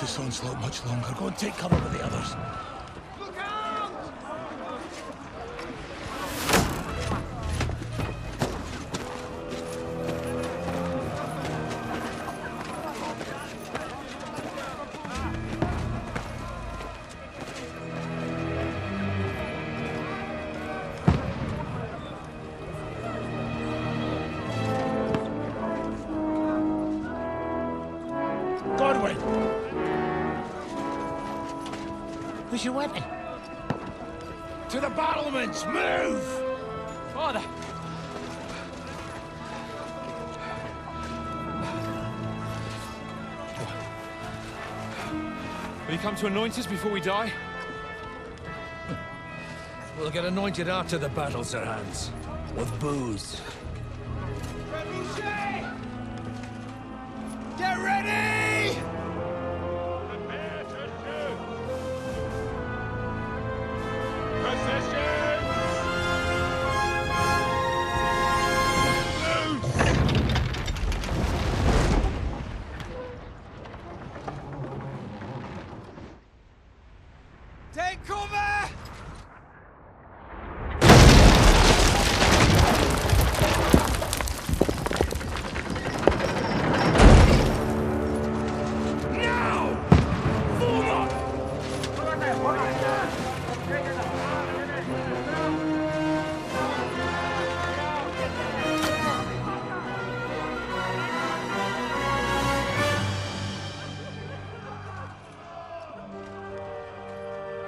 last this onslaught much longer. Go and take cover with the others. Where's your weapon? To the battlements! Move! Father! Will you come to anoint us before we die? We'll get anointed after the battle, Sir Hans. With booze. Get ready! Prepare to shoot! Take cover!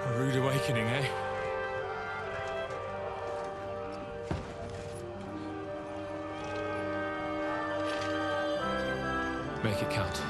A rude awakening, eh? Make it count.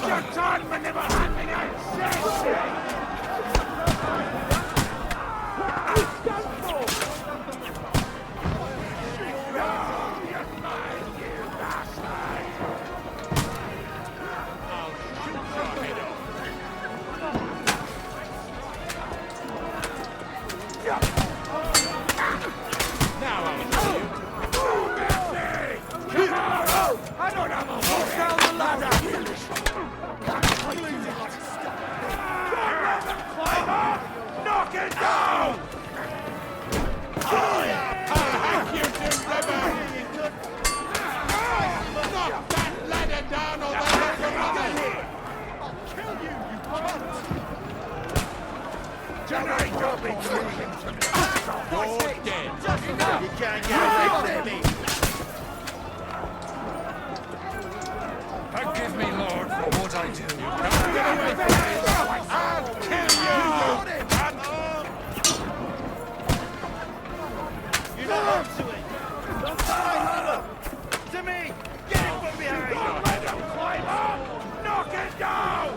Your time for never handing out shit! Now I'll show you. Come on! I don't have a horse down the ladder! Climber! Knock it down! I'll hack you to river! Knock that ladder down or they'll have your mother! I'll kill you, you cunt! Tonight you'll be talking to me! You're dead! You can't get away from me! Forgive me, Lord, for what I do. Get away from me! I'll kill you! You're not up to it! Don't die, to me! Get it from behind! Don't let him climb up! Knock it down!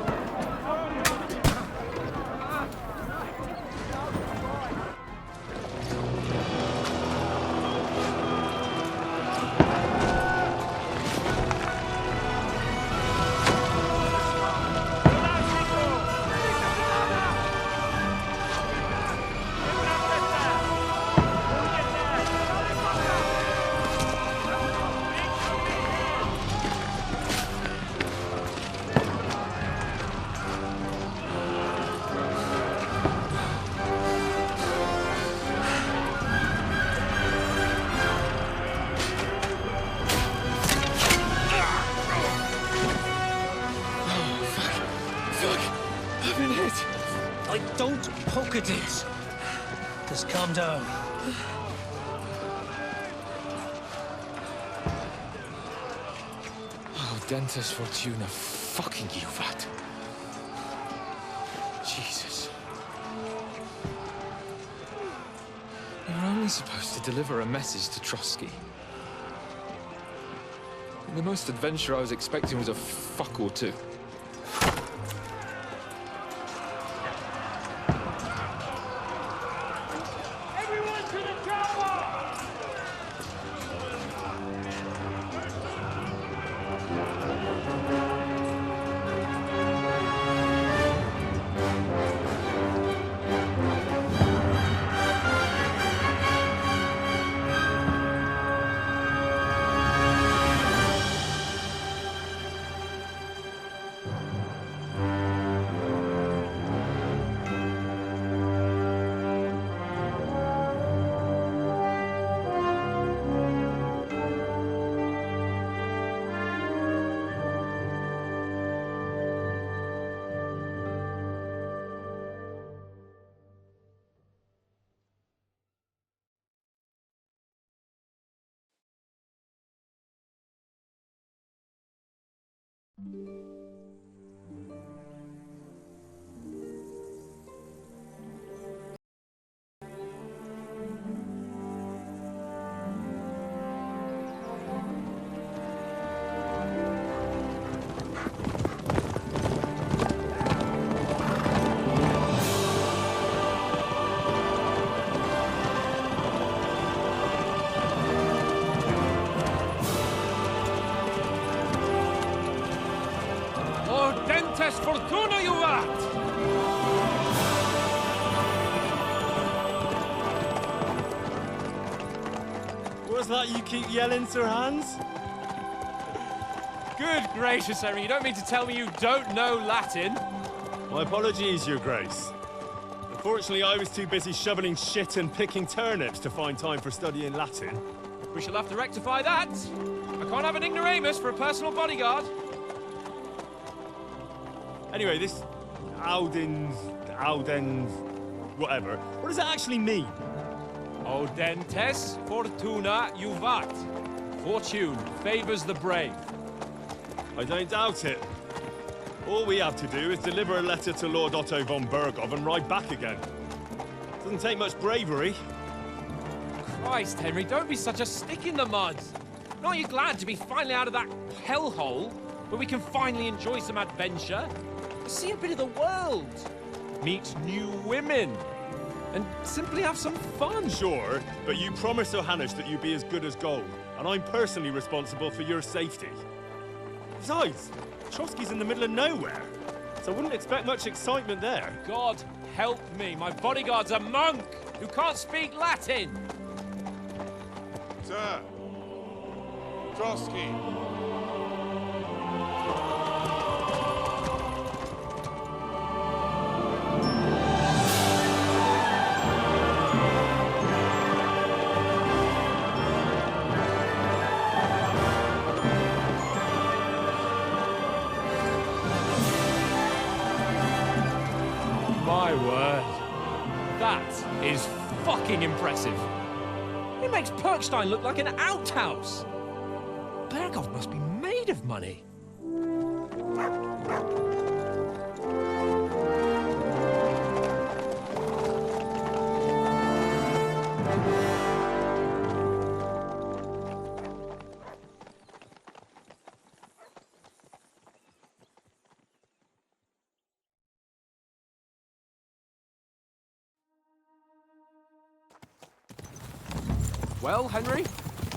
Don't poke at it. Just calm down. Oh, Dentes Fortuna, fucking you, vat. Jesus. You're only supposed to deliver a message to Trotsky. The most adventure I was expecting was a fuck or two. Fortuna, you vat! What's that you keep yelling, Sir Hans? Good gracious, Henry, you don't mean to tell me you don't know Latin? My apologies, Your Grace. Unfortunately, I was too busy shoveling shit and picking turnips to find time for studying Latin. We shall have to rectify that. I can't have an ignoramus for a personal bodyguard. Anyway, this Audens, whatever. What does that actually mean? Audentes Fortuna Juvat. Fortune favors the brave. I don't doubt it. All we have to do is deliver a letter to Lord Otto von Bergov and ride back again. Doesn't take much bravery. Christ, Henry, don't be such a stick in the mud. Aren't you glad to be finally out of that hellhole where we can finally enjoy some adventure? See a bit of the world, meet new women, and simply have some fun. Sure, but you promised Johannes that you'd be as good as gold, and I'm personally responsible for your safety. Besides, Trotsky's in the middle of nowhere, so I wouldn't expect much excitement there. God help me. My bodyguard's a monk who can't speak Latin. Sir. Trotsky. My word. That is fucking impressive. It makes Perkstein look like an outhouse. Berghoff must be made of money. Well, Henry,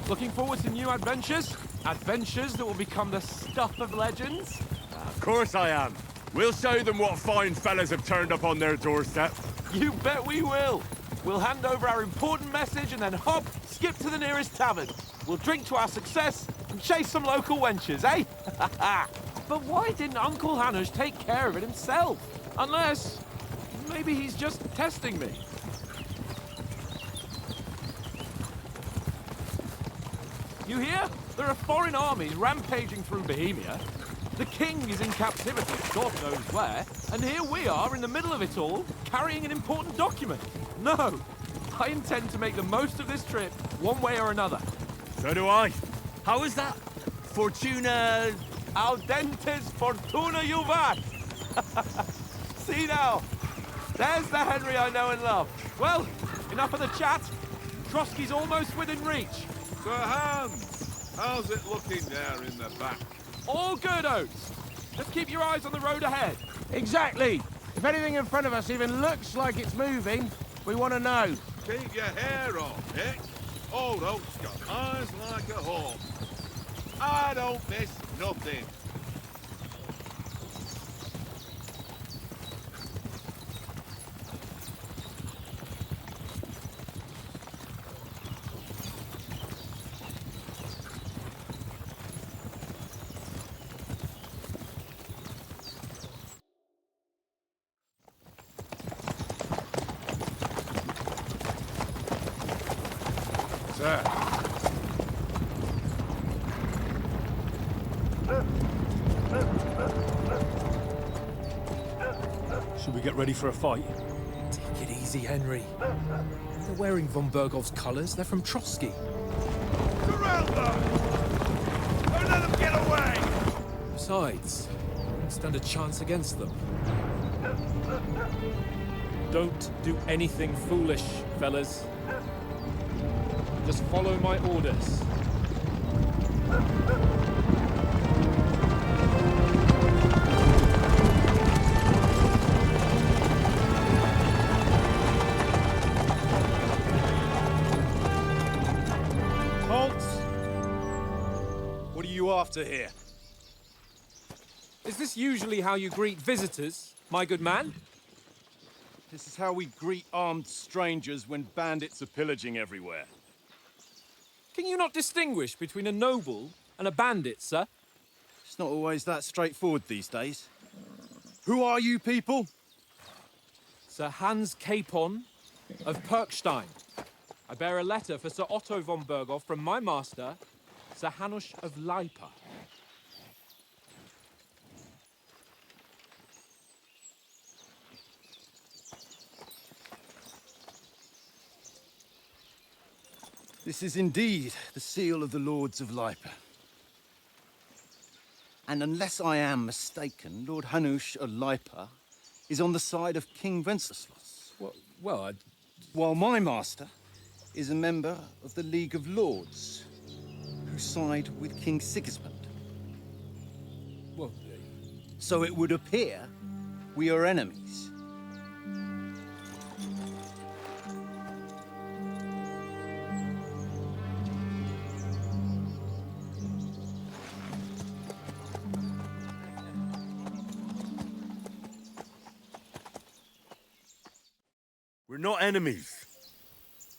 looking forward to new adventures? Adventures that will become the stuff of legends? Of course I am. We'll show them what fine fellas have turned up on their doorstep. You bet we will. We'll hand over our important message and then hop, skip to the nearest tavern. We'll drink to our success and chase some local wenches, eh? But why didn't Uncle Hanush take care of it himself? Unless, maybe he's just testing me. You hear? There are foreign armies rampaging through Bohemia. The king is in captivity, God knows where, and here we are in the middle of it all, carrying an important document. No, I intend to make the most of this trip, one way or another. So do I. How is that? Fortuna... Audentes fortuna juvat! See now, there's the Henry I know and love. Well, enough of the chat. Trotsky's almost within reach. Sir Hans, how's it looking there in the back? All good, Oates. Just keep your eyes on the road ahead. Exactly. If anything in front of us even looks like it's moving, we want to know. Keep your hair on, Nick. Old Oak's got eyes like a hawk. I don't miss nothing. Sir. Should we get ready for a fight? Take it easy, Henry. They're wearing von Berghoff's colours. They're from Trotsky. Surround them! Don't let them get away! Besides, we don't stand a chance against them. Don't do anything foolish, fellas. Just follow my orders. Halt! What are you after here? Is this usually how you greet visitors, my good man? This is how we greet armed strangers when bandits are pillaging everywhere. Can you not distinguish between a noble and a bandit, sir? It's not always that straightforward these days. Who are you people? Sir Hans Capon of Perkstein. I bear a letter for Sir Otto von Berghoff from my master, Sir Hanush of Lipa. This is indeed the seal of the Lords of Lipa. And unless I am mistaken, Lord Hanush of Lipa is on the side of King Wenceslas. Well, While my master is a member of the League of Lords, who side with King Sigismund. well, So it would appear we are enemies. We're not enemies.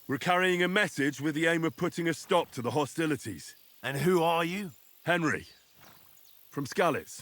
We're carrying a message with the aim of putting a stop to the hostilities. And who are you? Henry, from Skalitz.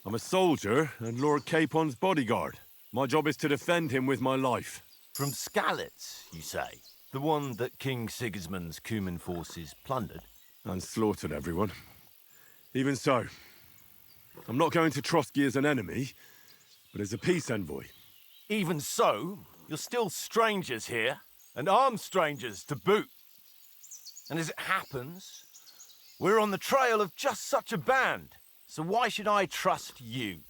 I'm a soldier and Lord Capon's bodyguard. My job is to defend him with my life. From Skalitz, you say? The one that King Sigismund's Cuman forces plundered? And slaughtered everyone. Even so, I'm not going to Trotsky as an enemy, but as a peace envoy. Even so, you're still strangers here, and armed strangers to boot. And as it happens, we're on the trail of just such a band. So why should I trust you?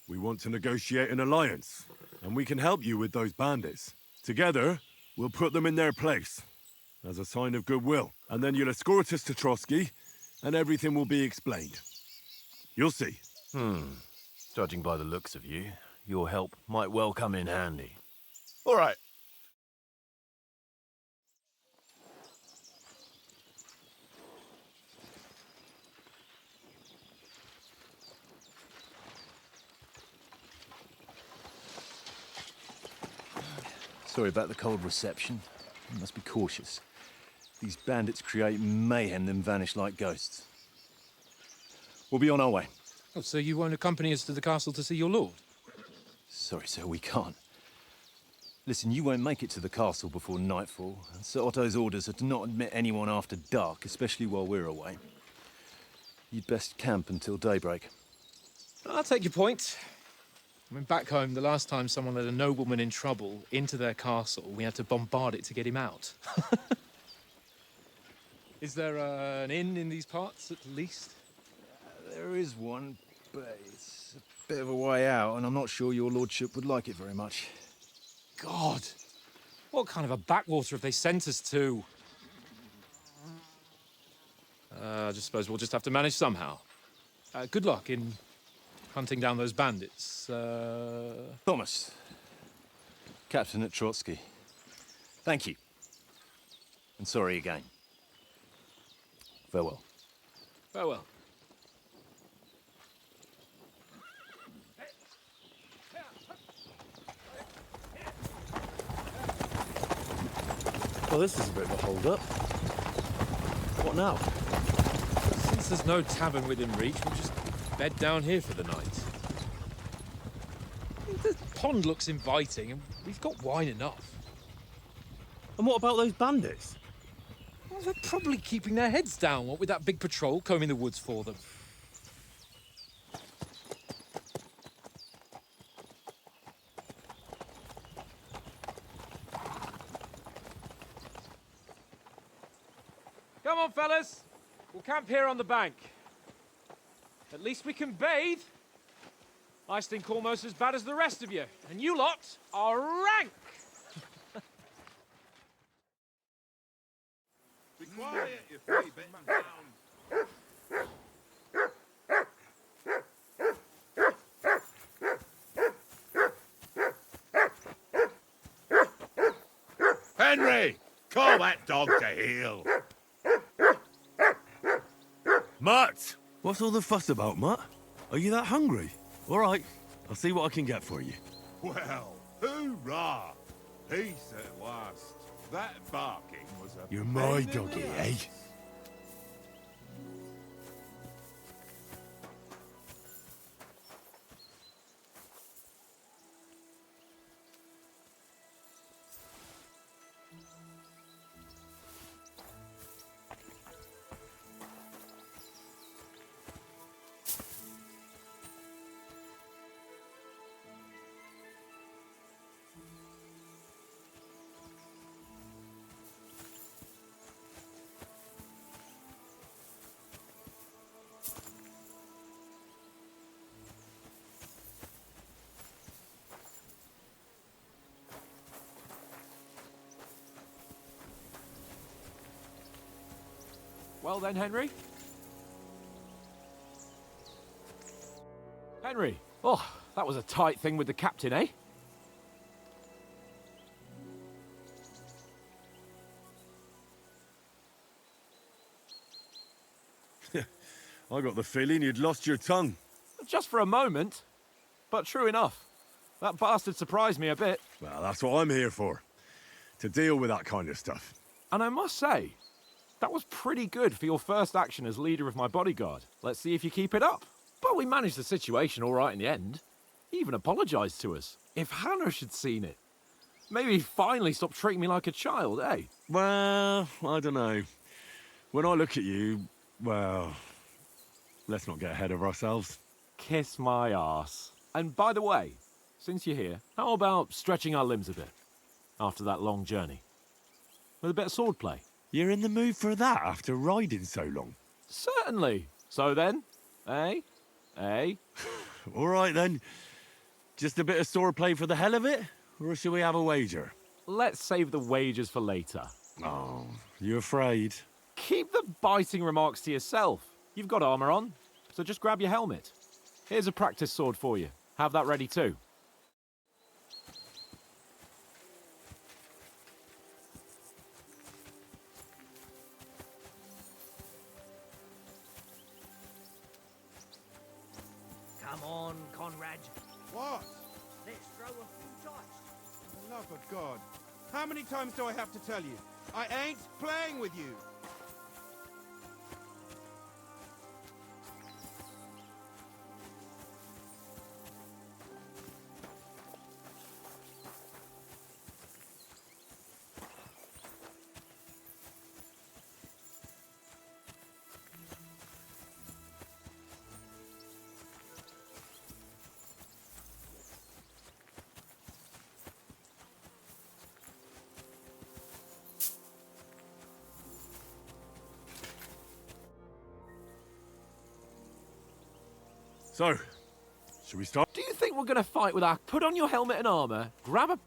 We want to negotiate an alliance, and we can help you with those bandits. Together, we'll put them in their place, as a sign of goodwill. And then you'll escort us to Trotsky, and everything will be explained. You'll see. Judging by the looks of you, your help might well come in handy. All right. Sorry about the cold reception. You must be cautious. These bandits create mayhem, then vanish like ghosts. We'll be on our way. Oh, so you won't accompany us to the castle to see your lord? Sorry, sir, we can't. Listen, you won't make it to the castle before nightfall, and Sir Otto's orders are to not admit anyone after dark, especially while we're away. You'd best camp until daybreak. I'll take your point. I mean, back home, the last time someone led a nobleman in trouble into their castle, we had to bombard it to get him out. Is there an inn in these parts, at least? There is one, but it's a bit of a way out, and I'm not sure your lordship would like it very much. God! What kind of a backwater have they sent us to? I just suppose we'll just have to manage somehow. Good luck in hunting down those bandits. Thomas, captain at Trotsky. Thank you. And sorry again. Farewell. Farewell. Well, this is a bit of a hold-up. What now? Since there's no tavern within reach, we'll just bed down here for the night. The pond looks inviting, and we've got wine enough. And what about those bandits? Well, they're probably keeping their heads down, what with that big patrol combing the woods for them. Come on, fellas. We'll camp here on the bank. At least we can bathe. I stink almost as bad as the rest of you, and you lot are rank. Be quiet, you three-bitten hound. Henry, call that dog to heel. Mutt! What's all the fuss about, Mutt? Are you that hungry? All right, I'll see what I can get for you. Well, hoorah! Peace at last. That barking was a You're my pain in the doggy, eh? ass. Well then, Henry? Henry! Oh, that was a tight thing with the captain, eh? I got the feeling you'd lost your tongue. Just for a moment. But true enough. That bastard surprised me a bit. Well, that's what I'm here for. To deal with that kind of stuff. And I must say, that was pretty good for your first action as leader of my bodyguard. Let's see if you keep it up. But we managed the situation all right in the end. He even apologised to us. If Hannah had seen it. Maybe he'd finally stop treating me like a child, eh? Well, I don't know. When I look at you, well, let's not get ahead of ourselves. Kiss my arse. And by the way, since you're here, how about stretching our limbs a bit? After that long journey. With a bit of swordplay. You're in the mood for that after riding so long? Certainly. So then, eh? Eh? All right then. Just a bit of swordplay for the hell of it? Or shall we have a wager? Let's save the wagers for later. Oh, you afraid? Keep the biting remarks to yourself. You've got armour on, so just grab your helmet. Here's a practice sword for you. Have that ready too. Come on, Conrad. What? Let's throw a few dice. For the love of God. How many times do I have to tell you? I ain't playing with you. So, should we start? Do you think we're going to fight with our... Put on your helmet and armour, grab a...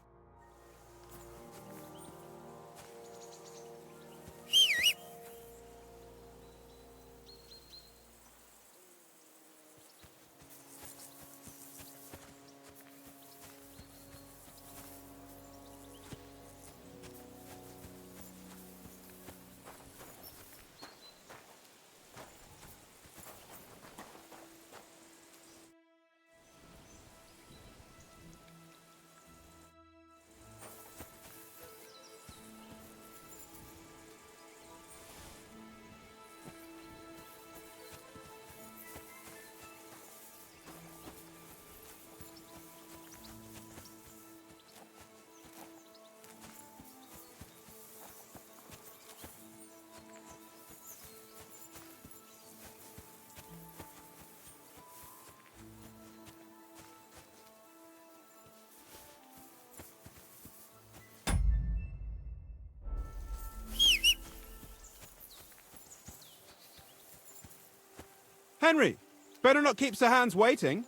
Henry, better not keep Sir Hans waiting.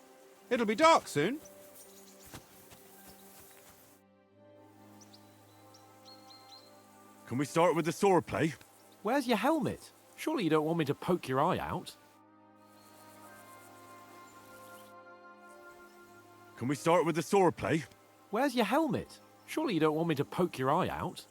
It'll be dark soon. Can we start with the swordplay? Where's your helmet? Surely you don't want me to poke your eye out? Can we start with the swordplay? Where's your helmet? Surely you don't want me to poke your eye out?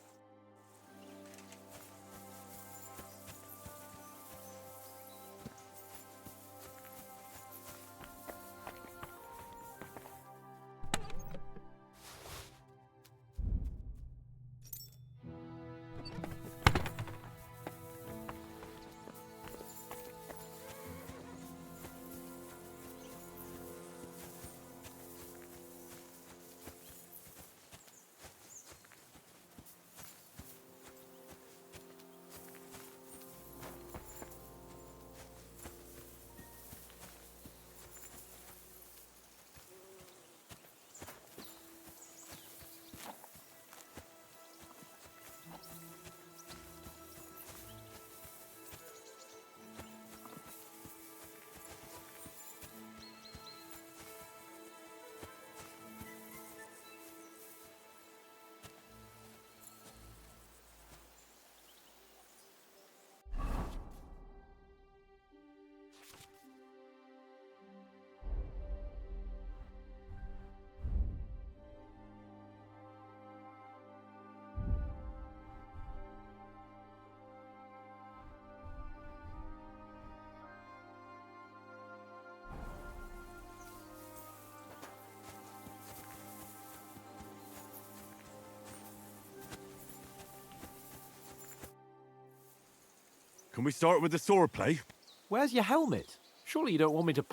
Can we start with the sword play? Where's your helmet? Surely you don't want me to...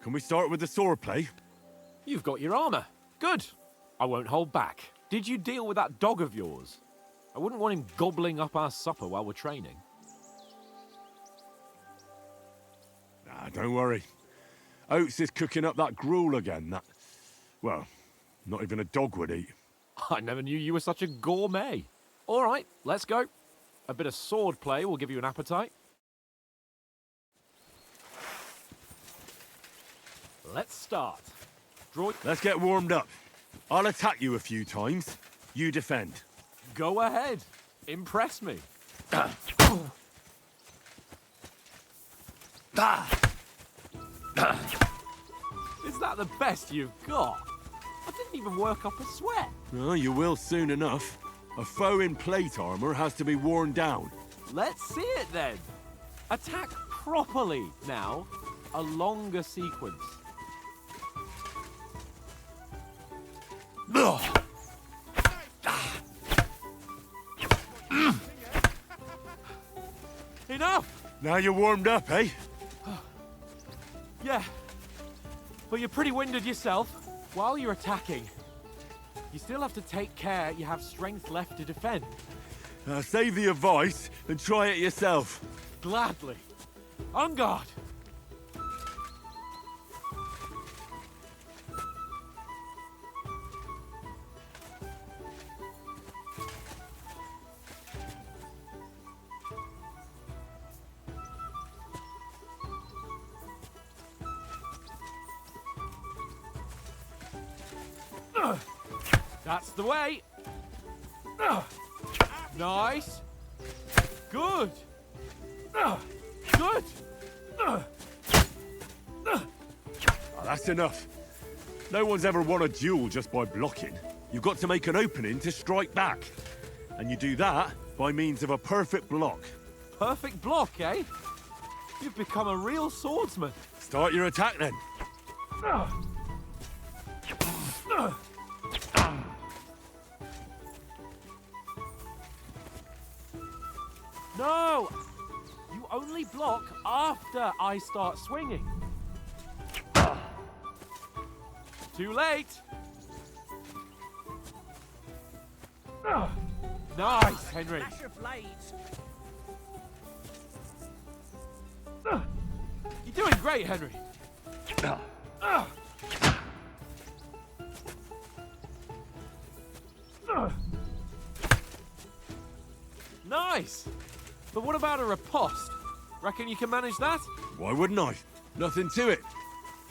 Can we start with the sword play? You've got your armor. Good. I won't hold back. Did you deal with that dog of yours? I wouldn't want him gobbling up our supper while we're training. Ah, don't worry. Oates is cooking up that gruel again, that... Well, not even a dog would eat. I never knew you were such a gourmet. All right, let's go. A bit of sword play will give you an appetite. Let's start. Draw... Let's get warmed up. I'll attack you a few times. You defend. Go ahead. Impress me. Is that the best you've got? I didn't even work up a sweat. Oh, you will soon enough. A foe in plate armor has to be worn down. Let's see it then. Attack properly now. A longer sequence. Enough! Now you're warmed up, eh? Yeah. But you're pretty winded yourself. While you're attacking, you still have to take care you have strength left to defend. Save the advice and try it yourself. Gladly. On guard. That's the way. Nice. Good. Good. Oh, that's enough. No one's ever won a duel just by blocking. You've got to make an opening to strike back. And you do that by means of a perfect block. Perfect block, eh? You've become a real swordsman. Start your attack then. No! You only block after I start swinging. Too late! Nice, Henry. Flash of blades. You're doing great, Henry. Nice! But what about a riposte? Reckon you can manage that? Why wouldn't I? Nothing to it.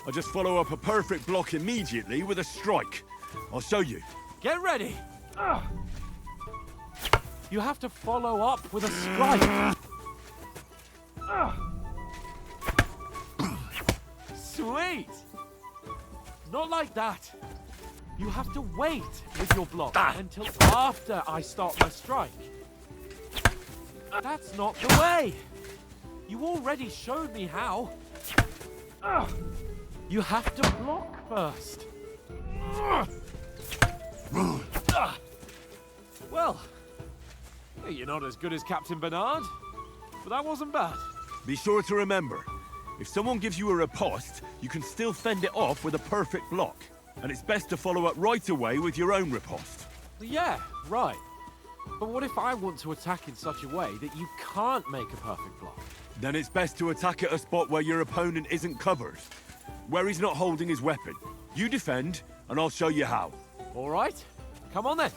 I just follow up a perfect block immediately with a strike. I'll show you. Get ready! You have to follow up with a strike. Sweet! Not like that. You have to wait with your block until after I start my strike. That's not the way. You already showed me how. You have to block first. Well, you're not as good as Captain Bernard, but that wasn't bad. Be sure to remember, if someone gives you a riposte, you can still fend it off with a perfect block. And it's best to follow up right away with your own riposte. Yeah, right. But what if I want to attack in such a way that you can't make a perfect block? Then it's best to attack at a spot where your opponent isn't covered. Where he's not holding his weapon. You defend, and I'll show you how. All right. Come on then.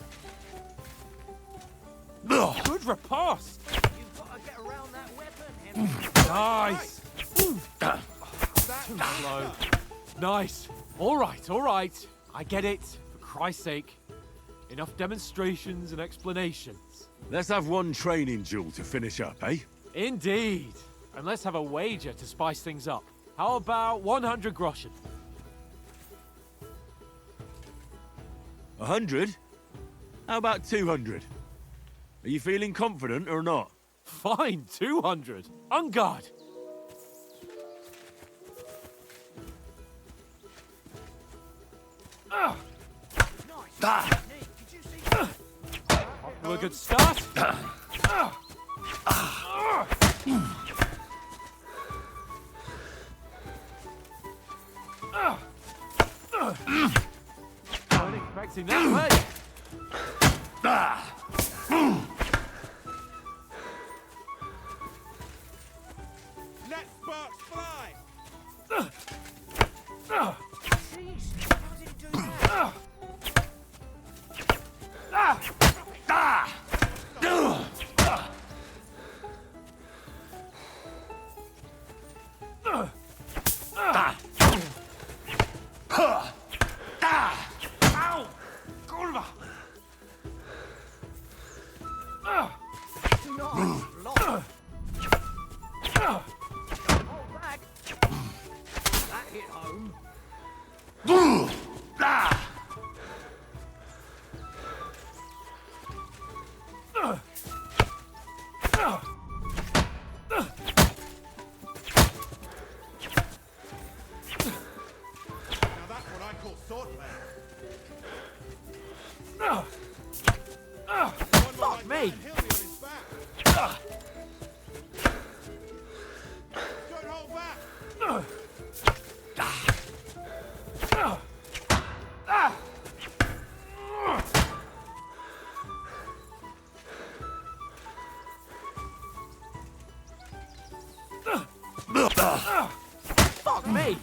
Good riposte. You've got to get around that weapon, Henry. Nice. Too slow. Nice. All right. I get it. For Christ's sake. Enough demonstrations and explanations. Let's have one training duel to finish up, eh? Indeed. And let's have a wager to spice things up. How about 100 groschen? 100? How about 200? Are you feeling confident or not? Fine, 200. On guard. Did you see that? Well, a good start. Wasn't expecting that, way. Let sparks fly! Jeez, how did it do that? Nice block. Hold back. That hit home. Now that's what I call swordplay. Fuck me. And he'll be on his back. Don't hold back! Fuck me.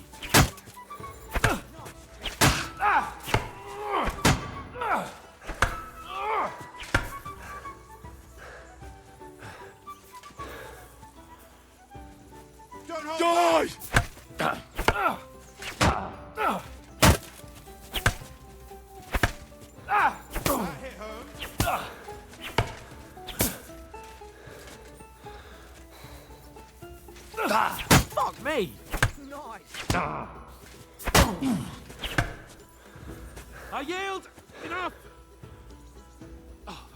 Don't hold back! That hit home. Fuck me. Nice. I yield. Enough. Oh,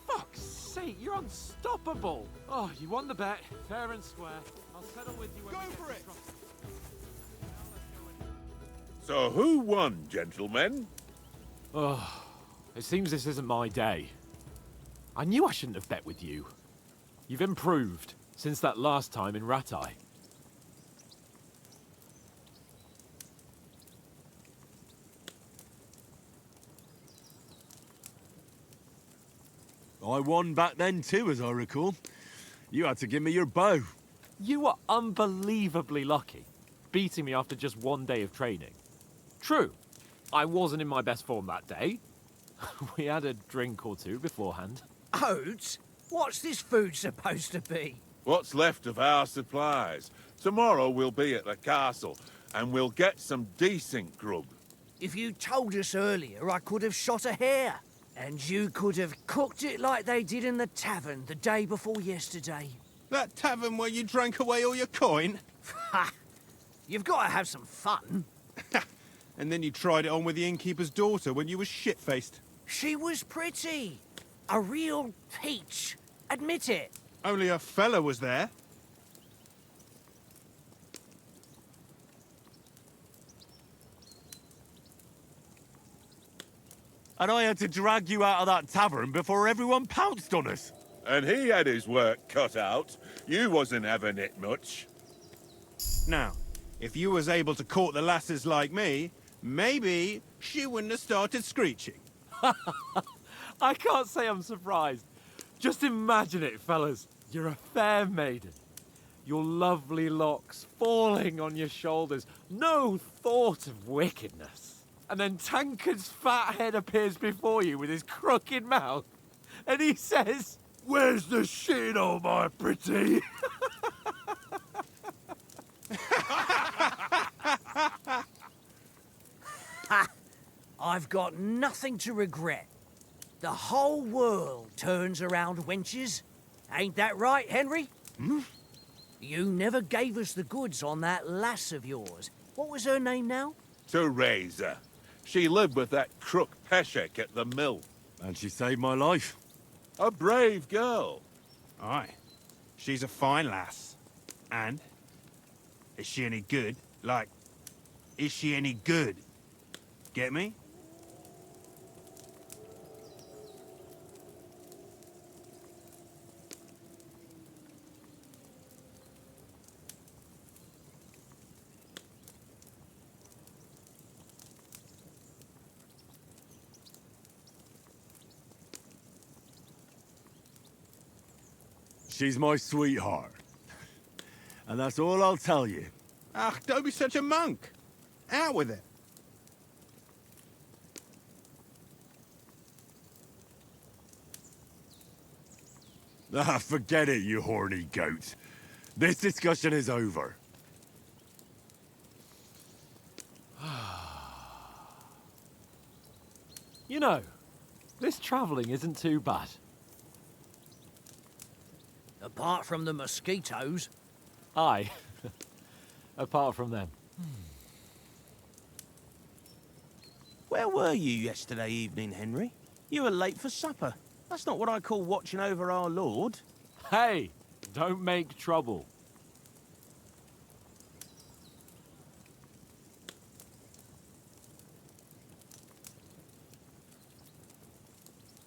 for fuck's sake, you're unstoppable. Oh, you won the bet. Fair and square. I'll settle with you when Go we get for to it. Trump. So who won, gentlemen? Oh, it seems this isn't my day. I knew I shouldn't have bet with you. You've improved since that last time in Ratai. I won back then too, as I recall. You had to give me your bow. You were unbelievably lucky, beating me after just one day of training. True, I wasn't in my best form that day. We had a drink or two beforehand. Oats? What's this food supposed to be? What's left of our supplies. Tomorrow we'll be at the castle, and we'll get some decent grub. If you told us earlier, I could have shot a hare. And you could have cooked it like they did in the tavern the day before yesterday. That tavern where you drank away all your coin? Ha! You've got to have some fun. And then you tried it on with the innkeeper's daughter when you were shit-faced. She was pretty. A real peach. Admit it. Only a fella was there. And I had to drag you out of that tavern before everyone pounced on us. And he had his work cut out. You wasn't having it much. Now, if you was able to court the lasses like me, maybe she wouldn't have started screeching. I can't say I'm surprised. Just imagine it, fellas. You're a fair maiden. Your lovely locks falling on your shoulders. No thought of wickedness. And then Tankard's fat head appears before you with his crooked mouth. And he says, "Where's the shit, oh my pretty?" I've got nothing to regret. The whole world turns around wenches. Ain't that right, Henry? Hmm? You never gave us the goods on that lass of yours. What was her name now? Teresa. She lived with that crook Peshek at the mill. And she saved my life. A brave girl. Aye. She's a fine lass. And? Is she any good? Like, is she any good? Get me? She's my sweetheart. And that's all I'll tell you. Ah, don't be such a monk. Out with it. Ah, forget it, you horny goat. This discussion is over. You know, this travelling isn't too bad. Apart from the mosquitoes. Aye. Apart from them. Where were you yesterday evening, Henry? You were late for supper. That's not what I call watching over our Lord. Hey, don't make trouble.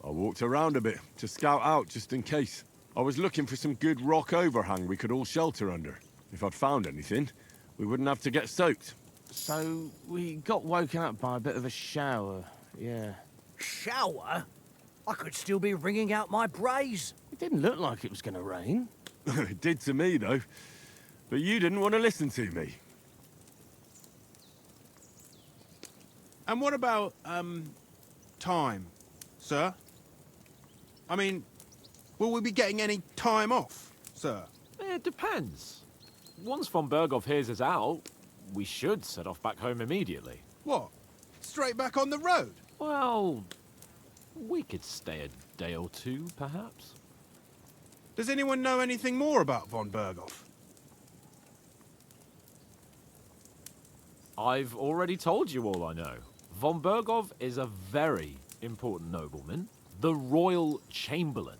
I walked around a bit to scout out just in case. I was looking for some good rock overhang we could all shelter under. If I'd found anything, we wouldn't have to get soaked. So, we got woken up by a bit of a shower, yeah. Shower? I could still be wringing out my brays. It didn't look like it was going to rain. It did to me, though. But you didn't want to listen to me. And what about, time, sir? I mean, will we be getting any time off, sir? It depends. Once von Berghoff hears us out, we should set off back home immediately. What? Straight back on the road? Well, we could stay a day or two, perhaps. Does anyone know anything more about von Berghoff? I've already told you all I know. Von Berghoff is a very important nobleman, the royal chamberlain.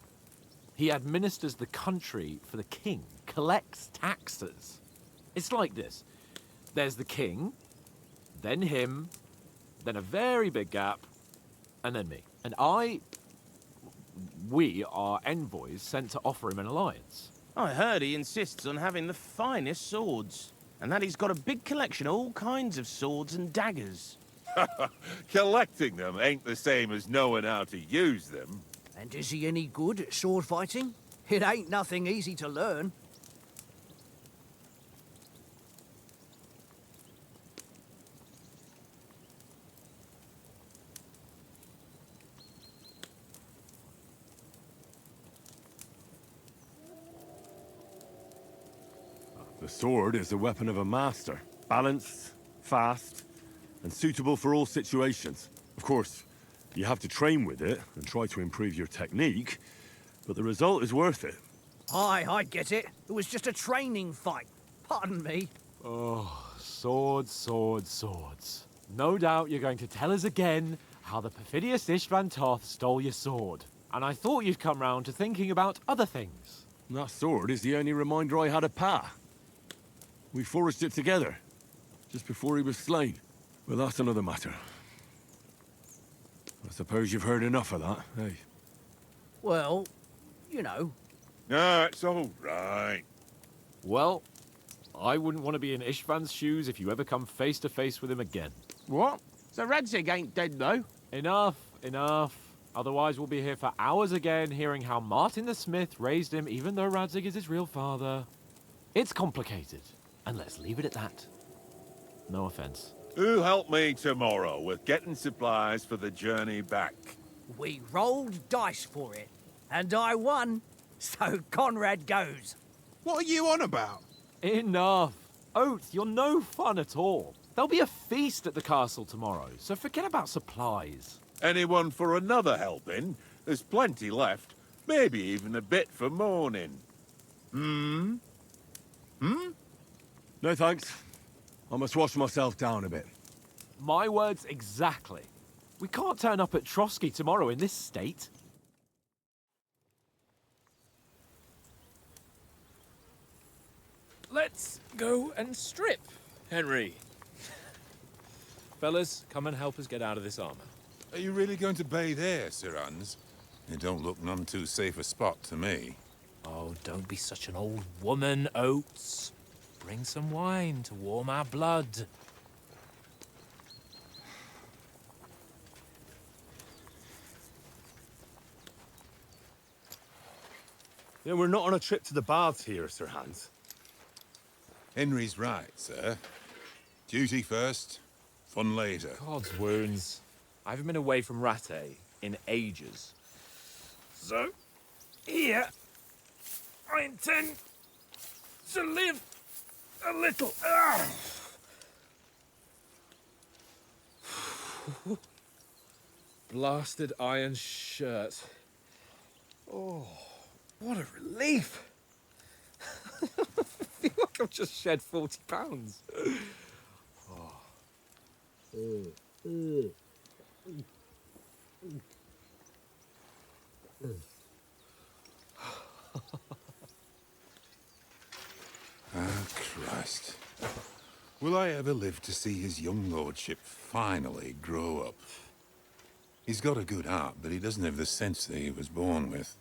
He administers the country for the king, collects taxes. It's like this. There's the king, then him, then a very big gap, and then me. And we are envoys sent to offer him an alliance. I heard he insists on having the finest swords, and that he's got a big collection of all kinds of swords and daggers. Collecting them ain't the same as knowing how to use them. And is he any good at sword fighting? It ain't nothing easy to learn. The sword is the weapon of a master. Balanced, fast, and suitable for all situations. Of course, you have to train with it and try to improve your technique, but the result is worth it. Aye, I get it. It was just a training fight. Pardon me. Oh, swords, swords, swords. No doubt you're going to tell us again how the perfidious Istvan Toth stole your sword. And I thought you'd come round to thinking about other things. That sword is the only reminder I had of Pa. We forged it together, just before he was slain. But that's another matter. I suppose you've heard enough of that, eh? Well, you know. No, it's all right. Well, I wouldn't want to be in Istvan's shoes if you ever come face to face with him again. What? So Radzig ain't dead, though? Enough, enough. Otherwise we'll be here for hours again hearing how Martin the Smith raised him even though Radzig is his real father. It's complicated, and let's leave it at that. No offense. Who'll help me tomorrow with getting supplies for the journey back? We rolled dice for it, and I won, so Conrad goes. What are you on about? Enough. Oath, you're no fun at all. There'll be a feast at the castle tomorrow, so forget about supplies. Anyone for another helping? There's plenty left. Maybe even a bit for morning. Hmm? No thanks. I must wash myself down a bit. My words exactly. We can't turn up at Trotsky tomorrow in this state. Let's go and strip, Henry. Fellas, come and help us get out of this armor. Are you really going to bathe here, Sir Hans? It don't look none too safe a spot to me. Oh, don't be such an old woman, Oates. Bring some wine to warm our blood. Yeah, we're not on a trip to the baths here, Sir Hans. Henry's right, sir. Duty first, fun later. God's wounds. I haven't been away from Rattay in ages. So, here, I intend to live a little. Blasted iron shirt. Oh, what a relief. I feel like I've just shed 40 pounds. Ah, Christ. Will I ever live to see his young lordship finally grow up? He's got a good heart, but he doesn't have the sense that he was born with.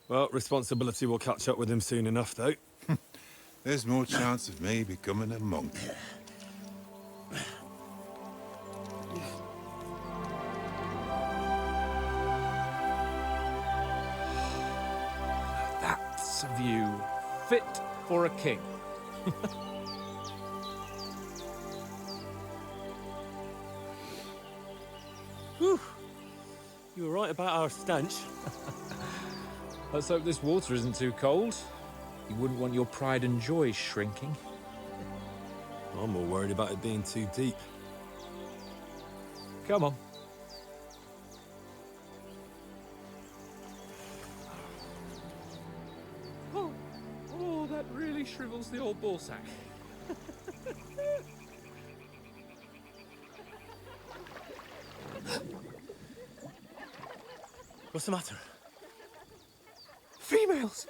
Well, responsibility will catch up with him soon enough, though. There's more chance of me becoming a monk. That's a view fit for a king. Whew. You were right about our stench. Let's hope this water isn't too cold. You wouldn't want your pride and joy shrinking. I'm more worried about it being too deep. Come on. Oh, that really shrivels the old ball sack. What's the matter? Females!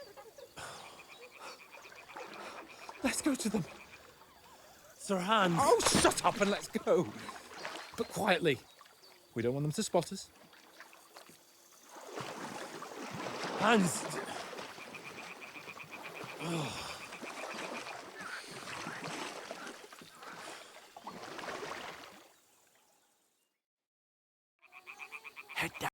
Let's go to them. Sir Hans! Oh, shut up and let's go. But quietly. We don't want them to spot us. Hans! Head down.